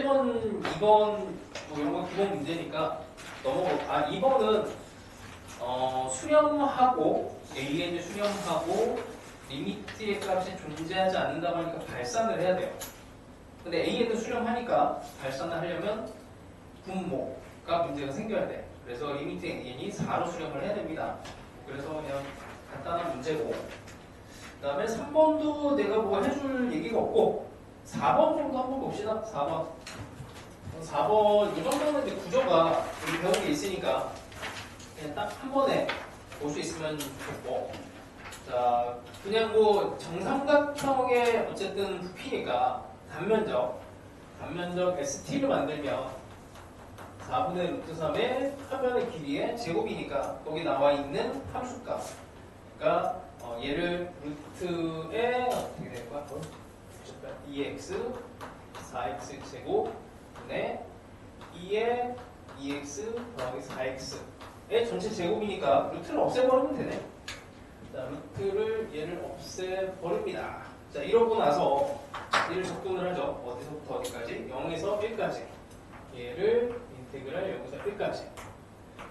1번, 2번 뭐 이런 거 기본 문제니까 넘어가고 2번은 수렴하고 AN을 수렴하고 리미트의 값이 존재하지 않는다고 하니까 발산을 해야 돼요. 근데 AN을 수렴하니까 발산을 하려면 분모가 문제가 생겨야 돼. 그래서 리미트 AN이 4로 수렴을 해야 됩니다. 그래서 그냥 간단한 문제고, 그 다음에 3번도 내가 뭐 해줄 얘기가 없고 4번 정도 한번 봅시다. 4번 이 정도는 이제 구조가 우리 배운 게 있으니까 그냥 딱 한 번에 볼 수 있으면 좋고, 자 그냥 뭐 정삼각형의 어쨌든 부피니까 단면적 ST를 만들면 4분의 루트 3의 화면의 길이의 제곱이니까 거기 나와 있는 함수값, 그러니까 얘를 루트에 어떻게 될 거야? 2x 4x 제곱 분의 2의 2x 더하기 4x의 전체 제곱이니까 루트를 없애버리면 되네. 자, 루트를 얘를 없애버립니다. 자, 이러고 나서 얘를 접근을 하죠. 어디서부터 어디까지? 0에서 1까지. 얘를 인테그랄 0에서 1까지.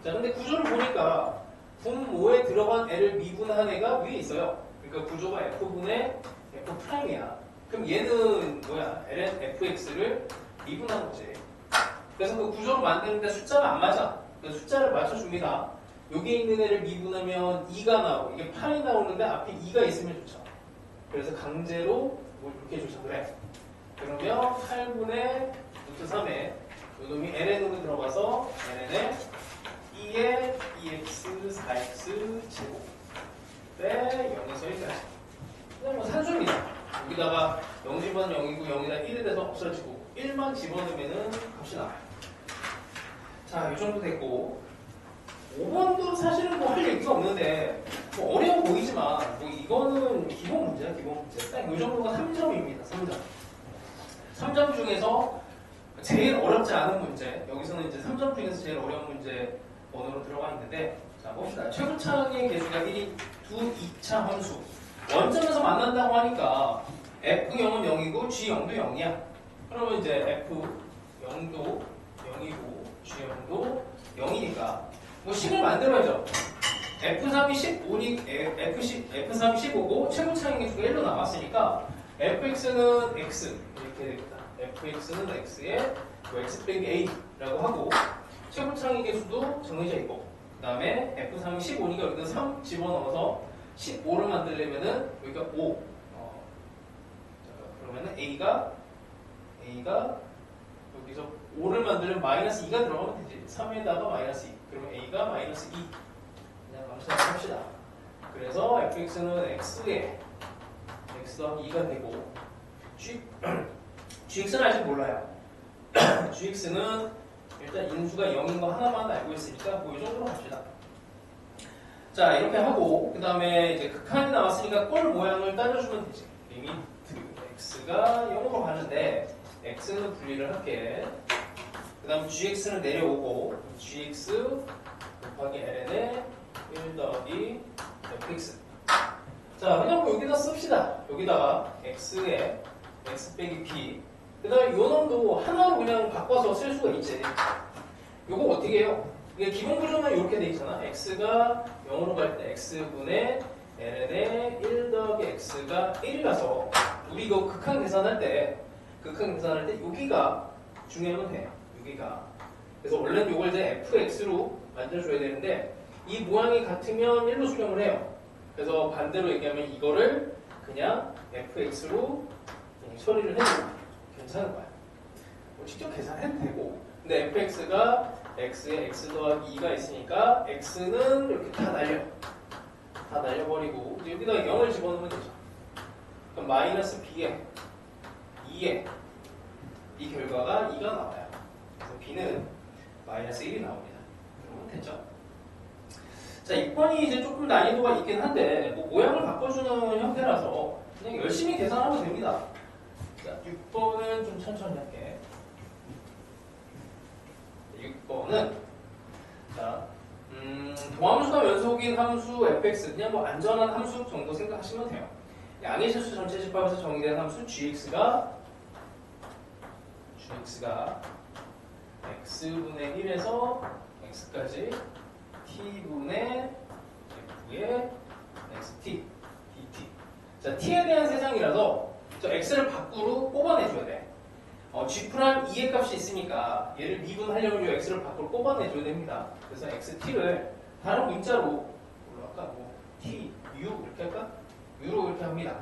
자, 근데 구조를 보니까 분모에 들어간 애를 미분한 애가 위에 있어요. 그러니까 구조가 f분의 f'이야. 그럼 얘는 뭐야? ln fx를 미분한 거지. 그래서 그 구조를 만드는데 숫자가 안 맞아. 그래서 숫자를 맞춰줍니다. 여기에 있는 애를 미분하면 2가 나오고 이게 8이 나오는데 앞에 2가 있으면 좋죠. 그래서 강제로 뭐 이렇게 해줘서 그래. 그러면 8분의 루트 3에 요놈이 ln으로 들어가서 ln에 2의 2x 4x 제곱 네 0에서 1까지. 그냥 뭐 산수입니다. 여기다가 0 집어넣으면 0이고 0이다 1이 돼서 없어지고 1만 집어넣으면 값이 나와요. 자, 이 정도 됐고 5번도 사실은 뭐 할 얘기가 없는데 뭐 어려워 보이지만 뭐 이거는 기본 문제야. 기본 문제. 딱 이 정도가 3점입니다. 3점. 3점 중에서 제일 어렵지 않은 문제. 여기서는 이제 3점 중에서 제일 어려운 문제 번호로 들어가 있는데, 자 봅시다. 최고차의 개수가 1이 2차 함수. 원점에서 만난다고 하니까 F0은 0이고 G0도 0이야. 그러면 이제 F0도 0이고 G0도 0이니까 뭐 식을 만들어야죠. F3이 15고 최고차의 개수가 1로 나왔으니까 fx는 x 이렇게 됩니다. fx는 x에 x 빼기 a라고 하고 최고차의 개수도 정해져 있고, 그 다음에 f3이 15니까 여기다 3 집어넣어서 15를 만들려면은 여기가 5. 그러면은 a가 여기서 5를 만들면 마이너스 2가 들어가면 되지. 3에다가 마이너스 2. 그러면 a가 마이너스 2. 그냥 감수하고 합시다. 그래서 fx는 x에 x 더하기 2가 되고 gx는 아직 몰라요. gx는 일단 인수가 0인 거 하나만 알고 있으니까 뭐 이 정도로 갑시다. 자, 이렇게 하고 그 다음에 이제 극한이 나왔으니까 꼴 모양을 따져주면 되지. 리미트 x가 0으로 가는데 x는 분리를 할게. 그 다음 gx는 내려오고 gx 곱하기 ln에 1 더하기 fx. 자, 그냥 뭐 여기다 씁시다. 여기다가 x에 x 빼기 b. 그 다음에 요 놈도 하나로 그냥 바꿔서 쓸 수가 있지. 요거 어떻게 해요? 이게 기본 구조는 이렇게 돼 있잖아. x가 0으로 갈 때 x분의 ln에 1 더하기 x가 1이라서 우리 이거 극한 계산할 때 여기가 중요하면 돼. 여기가. 그래서 원래는 이걸 이제 fx로 만들어줘야 되는데 이 모양이 같으면 1로 수렴을 해요. 그래서 반대로 얘기하면 이거를 그냥 fx로 처리를 해도 괜찮은 거야. 뭐 직접 계산해도 되고. 근데 fx가 x에 x 더하기 2가 있으니까 x는 이렇게 다 날려버리고 이제 여기다가 0을 집어넣으면 되죠. 그럼 마이너스 b에 2에 이 결과가 2가 나와요. 그래서 b는 마이너스 1이 나옵니다. 그러면 됐죠. 자, 6번이 이제 조금 난이도가 있긴 한데 뭐 모양을 바꿔주는 형태라서 그냥 열심히 계산하면 됩니다. 자, 6번은 좀 천천히 할게. 6번은 자, 도함수가 연속인 함수 fx, 그냥 뭐 안전한 함수 정도 생각하시면 돼요. 양의 실수 전체 집합에서 정의된 함수 gx가 gx가 x분의 1에서 x까지 t분의 f의 xt dt. 자, t에 대한 세상이라서 저 x를 밖으로 뽑아내줘야 돼. g'2의 값이 있으니까 얘를 미분하려면 이 x를 밖으로 뽑아내줘야 됩니다. 그래서 xt를 다른 문자로 뭘로 할까? 뭐 t, u 이렇게 할까? u로 이렇게 합니다.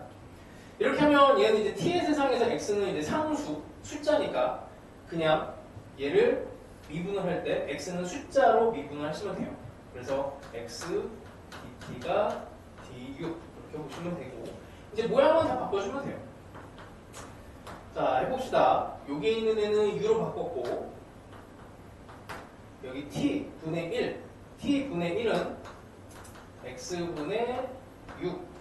이렇게 하면 얘는 이제 t의 세상에서 x는 이제 상수, 숫자니까 그냥 얘를 미분을 할 때 x는 숫자로 미분을 하시면 돼요. 그래서 x dt가 du 이렇게 보시면 되고 이제 모양만 다 바꿔주면 돼요. 자, 해봅시다. 여기에 있는 애는 u로 바꿨고 여기 t분의 1 t분의 1은 x분의 6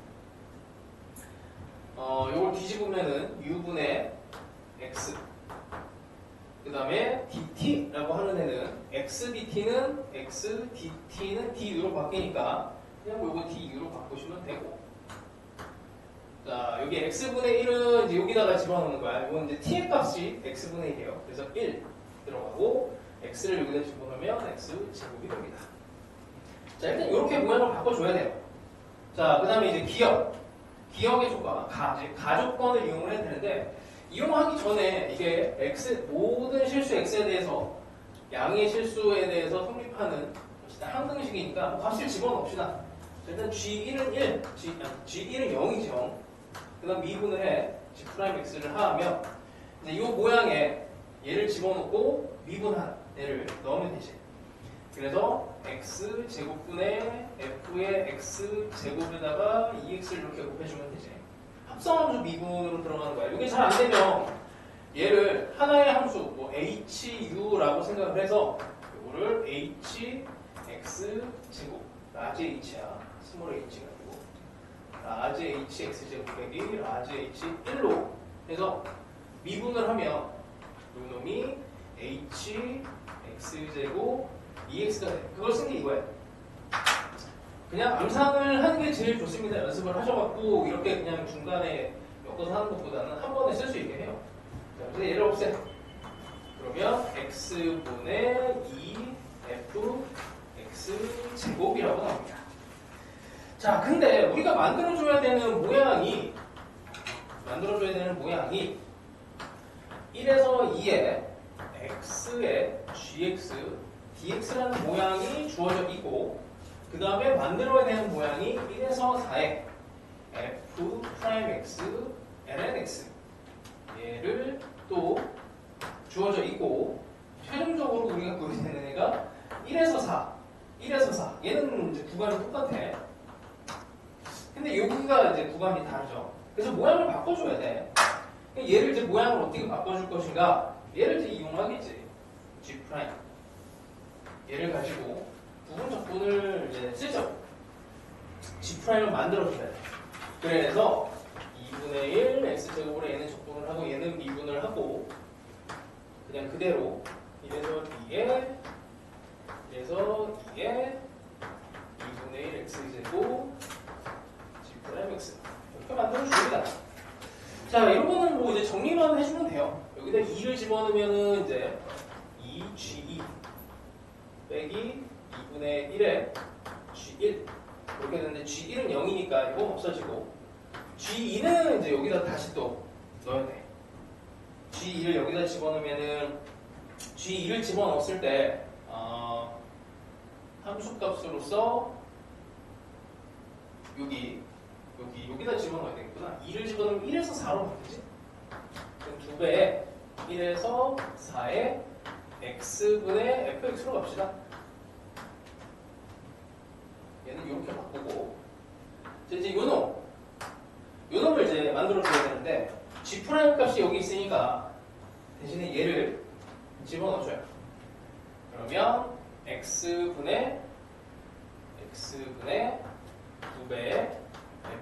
요걸 뒤집으면은 u분의 x 그 다음에 dt라고 하는 애는 x dt는 x dt는 du로 바뀌니까 그냥 요거 du로 바꾸시면 되고 자 여기 x분의 1은 이제 여기다가 집어넣는 거야. 이건 이제 t의 값이 x분의 1이에요. 그래서 1 들어가고 x를 여기다 집어넣으면 x 제곱이 됩니다. 자 일단 이렇게 모양을 바꿔줘야 돼요. 자 그 다음에 이제 기억의 조건, 가족권을 이용을 해야 되는데 이용하기 전에 이게 x 모든 실수 x에 대해서 양의 실수에 대해서 성립하는 항등식이니까 뭐 값을 집어넣읍시다. 일단 g1은 1, g1은 0이지 0. 그 다음 미분을 해 g'x를 하면 이제 이 모양에 얘를 집어넣고 미분한 얘를 넣으면 되지. 그래서 x 제곱분의 f의 x 제곱에다가 2x를 이렇게 곱해주면 되지. 합성함수 미분으로 들어가는 거야. 이게 잘 안 되면 얘를 하나의 함수 뭐 hu라고 생각을 해서 이거를 hx 제곱 라지 h야 스몰 h가 아니고 라지 hx 제곱 빼기 라지 h1로 해서 미분을 하면 이 놈이 hx 제곱 2x가 돼. 그걸 쓴 게 이거예요. 그냥 암산을 하는 게 제일 좋습니다. 연습을 하셔갖고 이렇게 그냥 중간에 엮어서 하는 것보다는 한 번에 쓸 수 있게 해요. 자, 그래서 얘를 없애. 그러면 x분의 2f x 제곱이라고 나옵니다. 자, 근데 우리가 만들어줘야 되는 모양이 1에서 2에 x에 gx dx라는 모양이 주어져 있고 그 다음에 만들어야 되는 모양이 1에서 4에 f'x lnx 얘를 또 주어져 있고 최종적으로 우리가 구해야 되는 애가 1에서 4 얘는 이제 구간이 똑같아. 근데 여기가 이제 구간이 다르죠. 그래서 모양을 바꿔줘야 돼. 얘를 이제 모양을 어떻게 바꿔줄 것인가 얘를 이제 이용하겠지. G' 얘를 가지고 부분적분을 이제 쓰죠. G'을 만들어줘야 돼. 그래서 2분의 1 x제곱으로 얘는 적분을 하고 얘는 미분을 하고 그냥 그대로 1에서 2에 2분의 1 x제곱 G'x 이렇게 만들어줍니다. 자, 이런 거는 뭐 이제 정리만 해주면 돼요. 여기다 2를 집어넣으면은 이제 2G2 빼기 2분의 1에 G1 이렇게 되는데 G1은 0이니까 이건 없어지고 G2는 이제 여기다 다시 또 넣어야 돼. G2를 여기다 집어넣으면은 G2를 집어넣었을 때 함수값으로서 여기다 집어넣어야 되겠구나. 2를 집어넣으면 1에서 4로 바뀌지? 그럼 2배에 1에서 4에 x분의 fx로 갑시다. 얘는 이렇게 바꾸고 이제 요놈을 이제 만들어줘야 되는데 g' 값이 여기 있으니까 대신에 얘를 집어넣어줘요. 그러면 x분의 2배의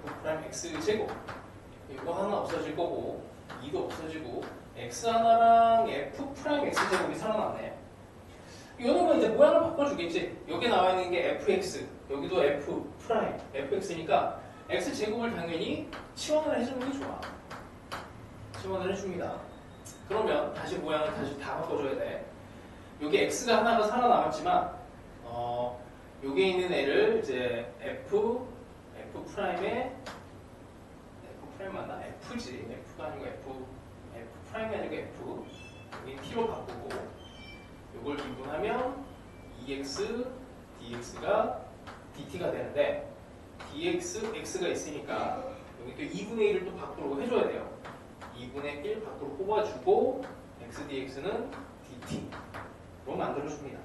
f'x 제곱 이거 하나 없어질 거고 2도 없어지고 x 하나랑 f'x 제곱이 살아났네. 이놈은 이제 모양을 바꿔주겠지. 여기 나와 있는 게 fx 여기도 fx니까 x 제곱을 당연히 치환을 해주는 게 좋아. 치환을 해줍니다. 그러면 다시 모양을 다시 다 바꿔줘야 돼. 여기 x가 하나가 살아남았지만 여기에 있는 애를 이제 f 프라임에 f 프라임 맞나? f지. f가 아니고 f 프라임이 아니고 f. 여기 t로 바꾸고 이걸 미분하면 dx dx가 dt가 되는데 dx x가 있으니까 여기 또 2분의 1을 또 밖으로 해줘야 돼요. 2분의 1 밖으로 뽑아주고 x dx는 dt로 만들어줍니다.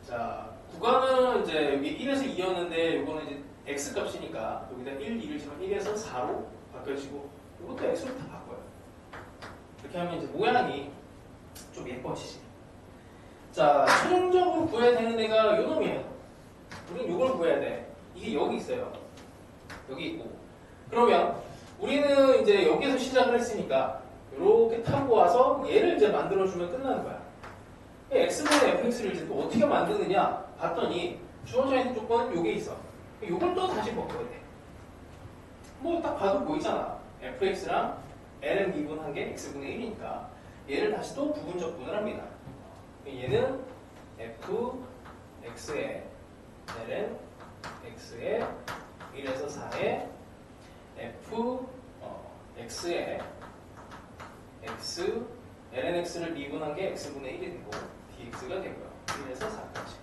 자, 구간은 이제 여기 1에서 2였는데 이거는 이제 x 값이니까 여기다 1, 2를 지금 1에서 4로 바뀌어지고 이것도 x로 다 바꿔요. 이렇게 하면 이제 모양이 좀 예뻐지지. 자, 최종적으로 구해야 되는 애가 요 놈이에요. 우린 이걸 구해야 돼. 이게 여기 있어요. 여기 있고. 그러면 우리는 이제 여기에서 시작을 했으니까 이렇게 타고 와서 얘를 이제 만들어주면 끝나는 거야. x분의 fx를 이제 또 어떻게 만드느냐 봤더니 주어져 있는 조건은 요게 있어. 요걸 또 다시 바꿔야 돼. 뭐 딱 봐도 보이잖아. fx랑 ln 미분한 게 x분의 1이니까 얘를 다시 또 부분적분을 합니다. 얘는 f x에 ln x에 1에서 4에 f x에 x ln x를 미분한 게 x분의 1이 되고 dx가 되고요. 1에서 4까지.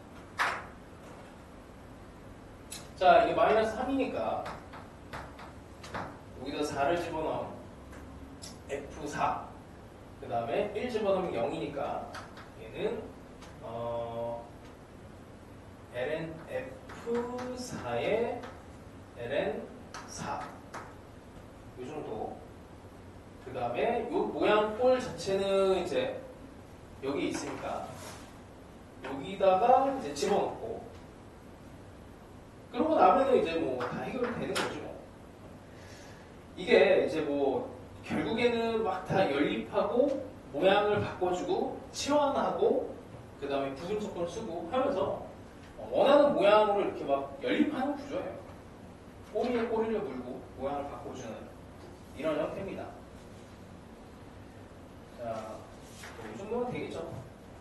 자, 이게 마이너스 3이니까 여기다 4를 집어넣으면 f4 그 다음에 1 집어넣으면 0이니까 얘는 ln f4에 ln 4 이 정도. 그 다음에 이 모양 꼴 자체는 이제 여기 있으니까 여기다가 이제 집어넣고 그러고 나면은 이제 뭐 다 해결되는 거지 뭐. 이게 이제 뭐 결국에는 막 다 연립하고 모양을 바꿔주고 치환하고 그 다음에 부분조건 쓰고 하면서 원하는 모양으로 이렇게 막 연립하는 구조예요. 꼬리에 꼬리를 물고 모양을 바꿔주는 이런 형태입니다. 자, 이 정도면 되겠죠.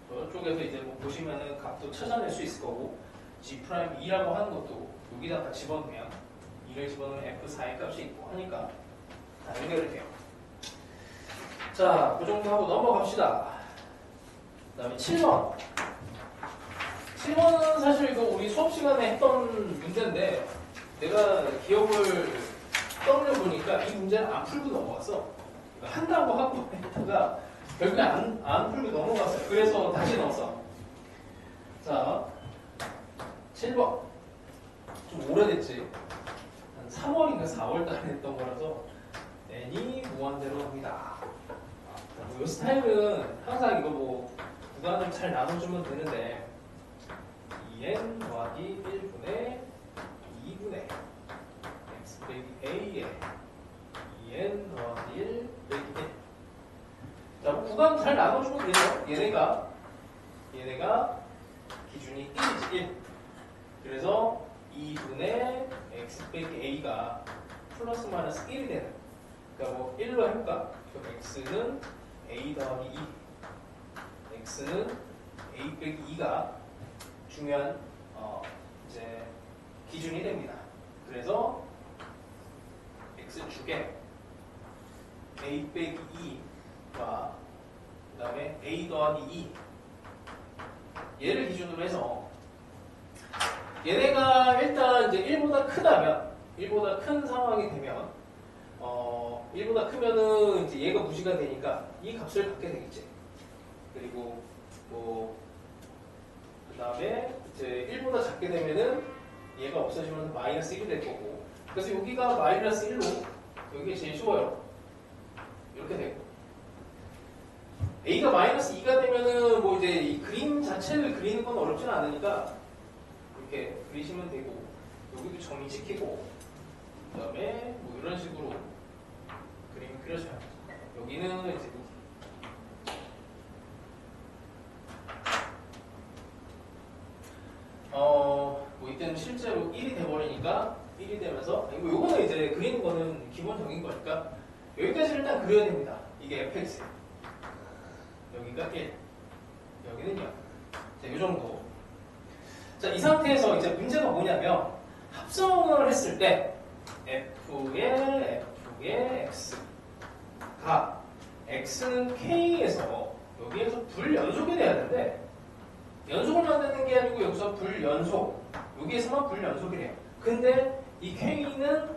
저쪽에서 이제 뭐 보시면은 값도 찾아낼 수 있을 거고 G'2라고 하는 것도 여기다가 집어넣으면 2를 집어넣으면 F4의 값이 있고 하니까 다 연결이 돼요. 자, 그 정도 하고 넘어갑시다. 그 다음에 7번. 7번은 사실 이거 우리 수업 시간에 했던 문제인데 내가 기억을 떠올려보니까 이 문제는 안 풀고 넘어갔어. 한다고 하고 했다가 결국에 안 풀고 넘어갔어요. 그래서 다시 넣었어. 자, 7번. 좀 오래됐지. 한 3월인가 4월 달에 했던 거라서 n이 무한대로 갑니다. 이 스타일은 항상 이거 뭐 구간을 잘 나눠주면 되는데 2n 더하기 1분의 2분의 x 빼기 a에 2n 더하기 1 빼기 1. 자, 뭐 구간 잘 나눠주면 되죠. 얘네가 기준이 1이지 1. 그래서 2분의 x 빼기 a가 플러스 마이너스 1이 되는. 그러니까 뭐 1로 해볼까? 그럼 x는 a 더하기 2, x는 a 빼기 2가 중요한 이제 기준이 됩니다. 그래서 x 축에 a 빼기 2와 그 다음에 a 더하기 2 얘를 기준으로 해서 얘네가 일단 이제 1보다 크다면 1보다 큰 상황이 되면 1보다 크면은 이제 얘가 무시가 되니까 이 값을 갖게 되겠지. 그리고 뭐 그 다음에 이제 1보다 작게 되면은 얘가 없어지면 마이너스 1이 될 거고. 그래서 여기가 마이너스 1로 여기가 제일 쉬워요. 이렇게 되고. a가 마이너스 2가 되면은 뭐 이제 이 그림 자체를 그리는 건 어렵진 않으니까 이렇게 그리시면 되고 여기도 점이 찍히고 그 다음에 뭐 이런 식으로 그림이 그려져요. 여기는 이제 뭐 이때는 실제로 1이 돼버리니까 1이 되면서 이거 요거는 이제 그리는 거는 기본적인 거니까 여기까지 일단 그려야 됩니다. 이게 fx. 여기가 1, 여기는 0. 자, 이 정도. 자, 이 상태에서 이제 문제가 뭐냐면 합성을 했을 때 f의 x가 x는 k에서 여기에서 불연속이 돼야 되는데 연속을 만드는 게 아니고 여기서 불연속, 여기에서만 불연속이래요. 근데 이 k는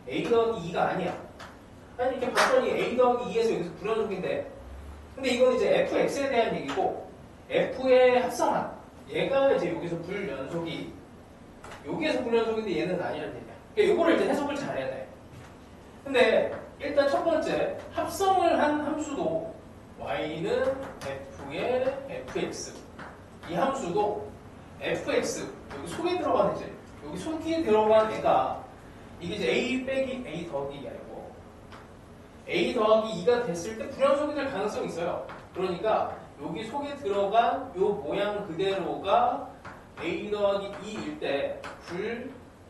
a 더하기 2가 아니야. 아니 이렇게 봤더니 a 더하기 2에서 여기서 불연속인데, 근데 이건 이제 fx에 대한 얘기고 f의 합성한 얘가 이제 여기서 불연속이, 여기에서 불연속인데 얘는 아니라는 얘기야. 그러니까 이거를 이제 해석을 잘해야 돼. 근데 일단 첫 번째 합성을 한 함수도 y는 f의 fx, 이 함수도 fx 여기 속에 들어간 이제 여기 속에 들어간 애가 이게 이제 a 빼기 a 더하기 2가 아니고 a 더하기 2가 됐을 때 불연속이 될 가능성이 있어요. 그러니까 여기 속에 들어간 요 모양 그대로가 a 더하기 2일 때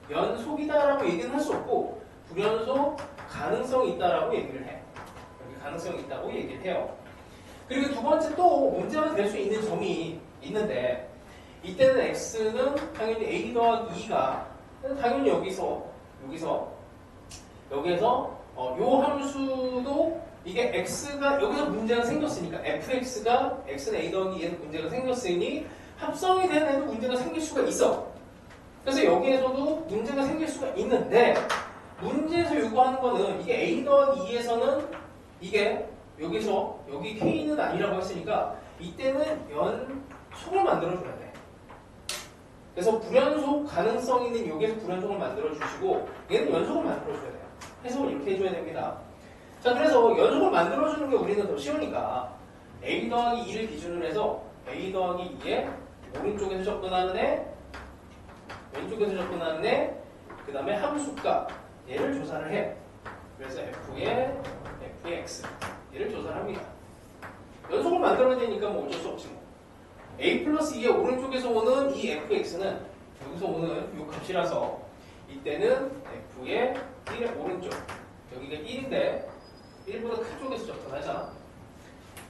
불연속이다라고 얘기는 할 수 없고 불연속 가능성이 있다라고 얘기를 해. 여기 가능성이 있다고 얘기를 해요. 그리고 두 번째 또 문제가 될 수 있는 점이 있는데, 이때는 x는 당연히 a 더하기 2가 당연히 여기서 요 함수도 이게 x가 여기서 문제가 생겼으니까 fx가 x는 a 더하기 2에서 문제가 생겼으니 합성이 되는 애도 문제가 생길 수가 있어. 그래서 여기에서도 문제가 생길 수가 있는데, 문제에서 요구하는 거는 이게 a 더하기 2에서는 이게 여기서 여기 k는 아니라고 했으니까 이때는 연속을 만들어줘야 돼. 그래서 불연속 가능성 있는 여기에서 불연속을 만들어주시고 얘는 연속을 만들어줘야 돼요. 해석을 이렇게 해줘야 됩니다. 자, 그래서 연속을 만들어주는 게 우리는 더 쉬우니까 a 더하기 2를 기준으로 해서 a 더하기 2에 오른쪽에서 접근하는 애, 왼쪽에서 접근하는 애, 그 다음에 함수값 얘를 조사를 해. 그래서 f의 fx 얘를 조사를 합니다. 연속을 만들어야 되니까 뭐 어쩔 수 없지 뭐. a 플러스 2의 오른쪽에서 오는 이 fx는 여기서 오는 이 값이라서 이때는 f의 1의 오른쪽, 여기가 1인데 1보다 큰 쪽에서 접근하잖아.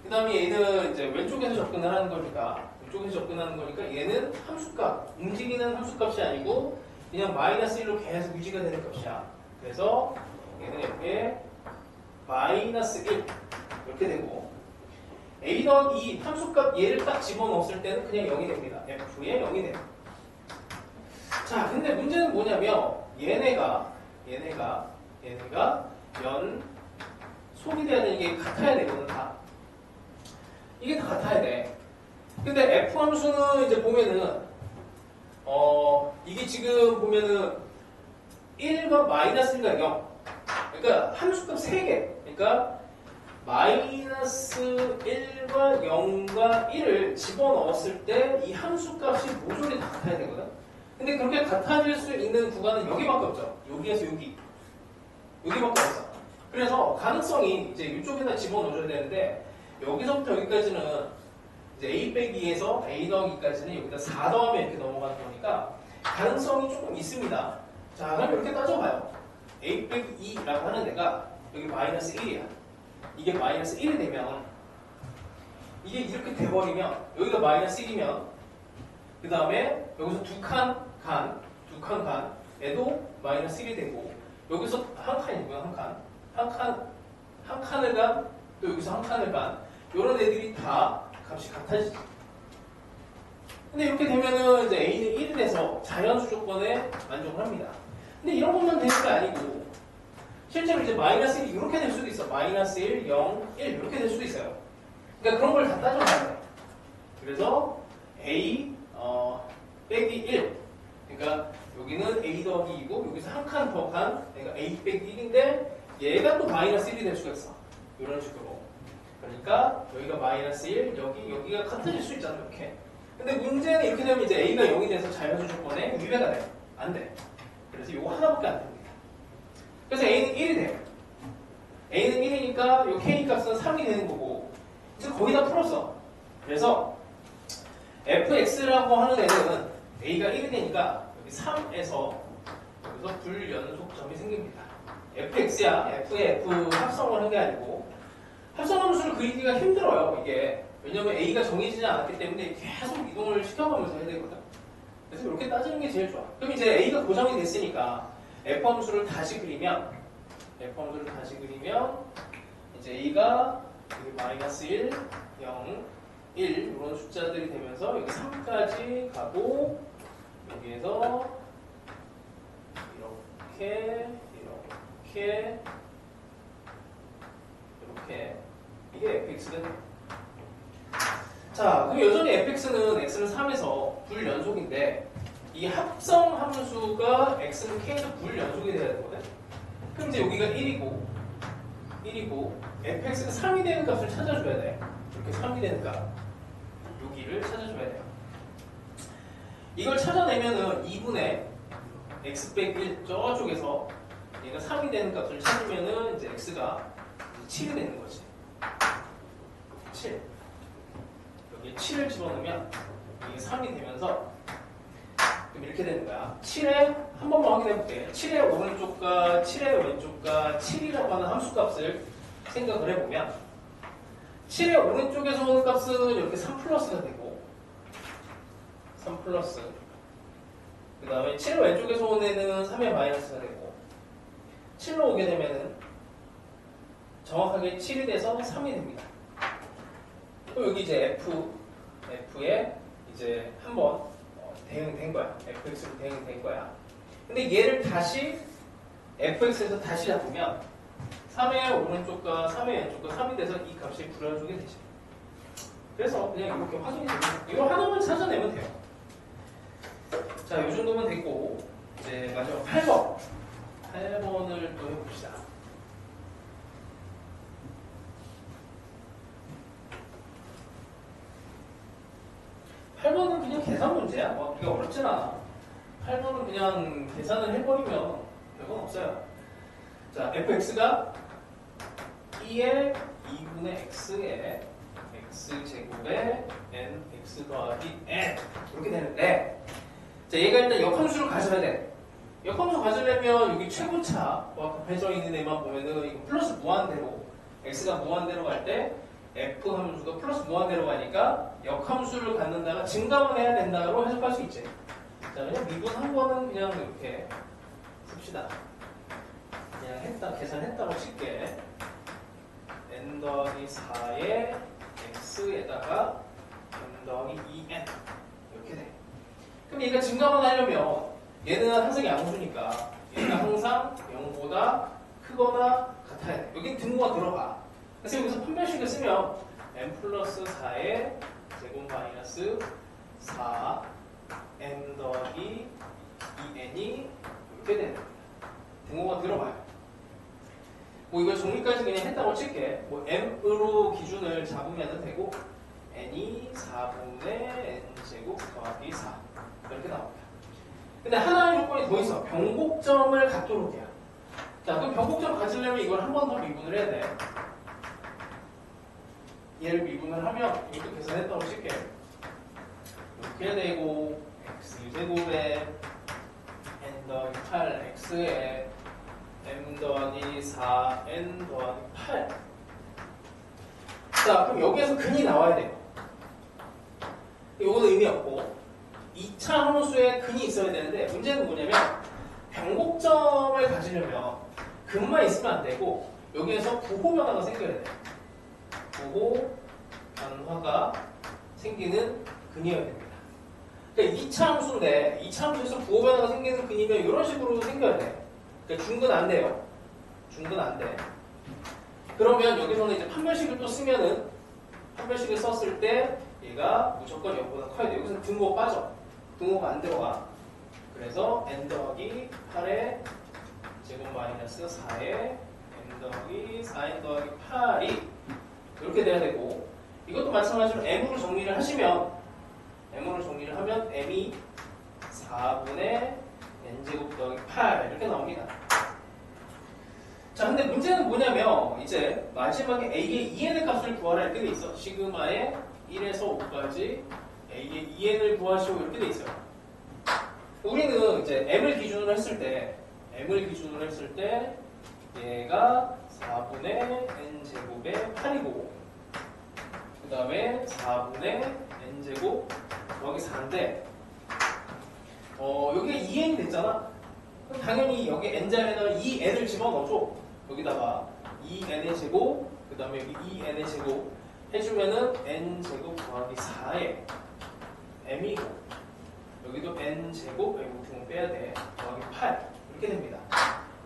그 다음에 얘는 이제 왼쪽에서 접근을 하는 거니까, 왼쪽에서 접근하는 거니까 얘는 함수값, 움직이는 함수값이 아니고 그냥 마이너스 1로 계속 유지가 되는 값이야. 그래서 얘는 f의 마이너스 1 이렇게 되고, a 더하기 2 함수값 얘를 딱 집어넣었을 때는 그냥 0이 됩니다. f의 0이 돼요. 자, 근데 문제는 뭐냐면 얘네가 연속이 돼야 되는 게 같아야 되거든. 다 이게 다 같아야 돼. 근데 f 함수는 이제 보면은 이게 지금 보면은 1과 마이너스 1과 0, 그러니까 함수값 3개, 그러니까 마이너스 1과 0과 1을 집어넣었을 때 이 함수값이 모조리 다 같아야 되거든. 근데 그렇게 같아질 수 있는 구간은 여기밖에 없죠. 여기에서 여기밖에 없어. 그래서 가능성이 이제 이쪽에다 집어넣어줘야 되는데, 여기서부터 여기까지는 이제 a 빼기 2에서 a 더하기까지는 여기다 4 더하면 이렇게 넘어가는 거니까 가능성이 조금 있습니다. 자, 그럼 이렇게 따져봐요. a 빼기 2라고 하는 애가 여기 마이너스 1이야. 이게 마이너스 1이 되면, 이게 이렇게 돼버리면, 여기가 마이너스 1이면, 그 다음에 여기서 두 칸 간, 얘도 마이너스 1이 되고, 여기서 한 칸이고요, 한 칸을 간, 또 여기서 한 칸을 간, 요런 애들이 다 값이 같아지죠. 근데 이렇게 되면은 이제 a는 1이 돼서 자연수 조건에 만족을 합니다. 근데 이런 것만 되는 게 아니고, 실제로 이제 마이너스 1이 이렇게 될 수도 있어. 마이너스 1, 0, 1 이렇게 될 수도 있어요. 그러니까 그런 걸 다 따져봐야 돼. 그래서 a 빼기 1, 그러니까 여기는 a 더하기 2고 여기서 한 칸 더 간 얘가 a 빼기 1인데 얘가 또 마이너스 1이 될 수가 있어. 이런 식으로. 그러니까 여기가 마이너스 1, 여기가 같아질 수 있잖아, 이렇게. 근데 문제는 이렇게 되면 이제 a가 0이 돼서 자연수 조건에 위배가 돼. 안 돼. 그래서 이거 하나밖에 안 됩니다. 그래서 a는 1이 돼요. a는 1이니까 이 k 값은 3이 되는 거고, 이제 거의 다 풀었어. 그래서 fx라고 하는 애는 a가 1이 되니까 여기 3에서 여기서 불연속점이 생깁니다. fx야. f의 f 합성을 한 게 아니고 합성함수를 그리기가 힘들어요, 이게. 왜냐면 A가 정해지지 않았기 때문에 계속 이동을 시켜가면서 해야 되거든. 그래서 이렇게 따지는 게 제일 좋아. 그럼 이제 A가 고정이 됐으니까 F함수를 다시 그리면 이제 A가 여기 마이너스 1, 0, 1 이런 숫자들이 되면서 여기 3까지 가고 여기에서 이렇게 이게 fx가 돼요. 자, 그럼 여전히 fx는 x는 3에서 불연속인데 이 합성 함수가 x는 k에서 불연속이 돼야 되거든. 그럼 이제 여기가 1이고 fx가 3이 되는 값을 찾아줘야 돼. 이렇게 3이 되는 값 여기를 찾아줘야 돼요. 이걸 찾아내면은 2분의 x 빼기 1 저쪽에서 얘가 3이 되는 값을 찾으면은 이제 x가 7이 되는 거지. 7. 여기에 7을 집어넣으면 이게 3이 되면서 그럼 이렇게 되는 거야. 7의 한 번만 확인해 볼게. 7의 오른쪽과 7의 왼쪽과 7이라고 하는 함수값을 생각을 해보면 7의 오른쪽에서 오는 값은 이렇게 3 플러스가 되고 3 플러스 그 다음에 7의 왼쪽에서 오는 애는 3의 마이너스가 되고 7로 오게 되면은 정확하게 7이 돼서 3이 됩니다. 또 여기 이제 F에 이제 한번 대응된 거야. fx로 대응된 거야. 근데 얘를 다시 fx에서 다시 잡으면 3의 오른쪽과 3의 왼쪽과 3이 돼서 이 값이 불연속이 되죠. 그래서 그냥 이렇게 확인이 되면 이거 하나만 찾아내면 돼요. 자, 이 정도면 됐고 이제 마지막 8번을 또 해봅시다. 8번은 그냥 계산 문제야. 뭐 그게 어렵진 않아. 8번은 그냥 계산을 해버리면 별건 없어요. 자, fx가 2의 2분의 x에 x제곱에 nx 더하기 n 이렇게 되는데 자, 얘가 일단 역함수를 가져야 돼. 역함수 가지려면 여기 최고차와 곱해져 있는 애만 보면은 이거 플러스 무한대로 x가 무한대로 갈 때 f 함수가 플러스 무한대로 가니까 역함수를 갖는다가 증가만 해야 된다고 해석할 수 있지. 자, 그냥 미분한 거는 그냥 이렇게 씁시다. 그냥 계산했다고 칠게. n 더하기 4의 x에다가 n 더하기 2n 이렇게 돼. 그럼 얘가 증가만 하려면 얘는 항상 양수니까 얘가 항상 0보다 크거나 같아야 돼. 여긴 등호가 들어가. 그래서 여기서 판별식을 쓰면 n 플러스 4의 제곱 마이너스 4 n 더하기 2n이 이렇게 되는 겁니다. 등호가 들어가요. 뭐 이거 정리까지 그냥 했다고 칠게. 뭐 m으로 기준을 잡으면 되고 n이 4분의 n제곱 더하기 4 이렇게 나옵니다. 근데 하나의 조건이 더 있어. 변곡점을 갖도록이야. 자, 그럼 변곡점 가지려면 이걸 한 번 더 미분을 해야 돼. 얘를 미분을 하면 이것도 계산했다고 칠게. 이렇게 되고 x제곱에 n 더하기 8 x에 m 더하기 4 n 더하기 8. 자, 그럼 여기에서 근이 나와야 돼요. 이거는 의미 없고 2차 함수에 근이 있어야 되는데 문제는 뭐냐면 변곡점을 가지려면 근만 있으면 안 되고 여기에서 부호 변화가 생겨야 돼요. 부호 변화가 생기는 근이어야 됩니다. 그러니까 2차 함수인데 2차 함수에서 부호 변화가 생기는 근이면 이런 식으로 생겨야 돼. 그러니까 중근 안 돼요. 중근 안 돼. 그러면 여기서는 이제 판별식을 또 쓰면은 판별식을 썼을 때 얘가 무조건 0보다 커야 돼. 여기서 등호 빠져. 등호가 안 들어가. 그래서 n 더하기 8의 제곱 마이너스 4의 n 더하기 4n 더하기 8이 이렇게 돼야 되고 이것도 마찬가지로 m으로 정리를 하시면 m으로 정리를 하면 m이 4분의 n제곱 더하기 8 이렇게 나옵니다. 자, 근데 문제는 뭐냐면 이제 마지막에 a의 2n의 값을 구하라 이렇게 돼 있어. 시그마의 1에서 5까지 a의 2n을 구하시오 이렇게 돼 있어요. 우리는 이제 m을 기준으로 했을 때 얘가 4분의 n제곱의 8이고 다음에 4분의 n제곱 더하기 4인데 여기가 2n이 됐잖아. 그럼 당연히 여기 n자리에다가 2n을 집어넣어줘. 여기다가 2n의 제곱, 그 다음에 여기 2n의 제곱 해주면은 n제곱 더하기 4에 m이고, 여기도 n제곱, 여기 부분 빼야 돼. 더하기 8 이렇게 됩니다.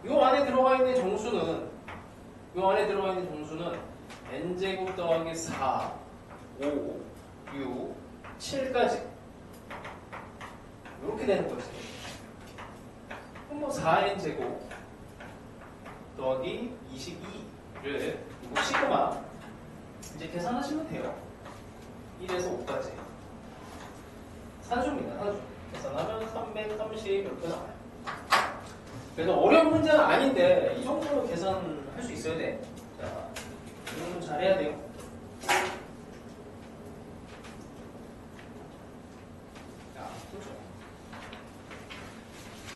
이 안에 들어가 있는 정수는 n제곱 더하기 4, 5, 6, 7까지 이렇게 되는 거지. 그럼 뭐 4n제곱 더하기 22를 이거 시그마 이제 계산하시면 돼요. 1에서 5까지 산수입니다. 산수. 계산하면 330 이렇게 나와요. 그래서 어려운 문제는 아닌데 이 정도는 계산할 수 있어야 돼. 자, 이 정도 잘해야 돼요.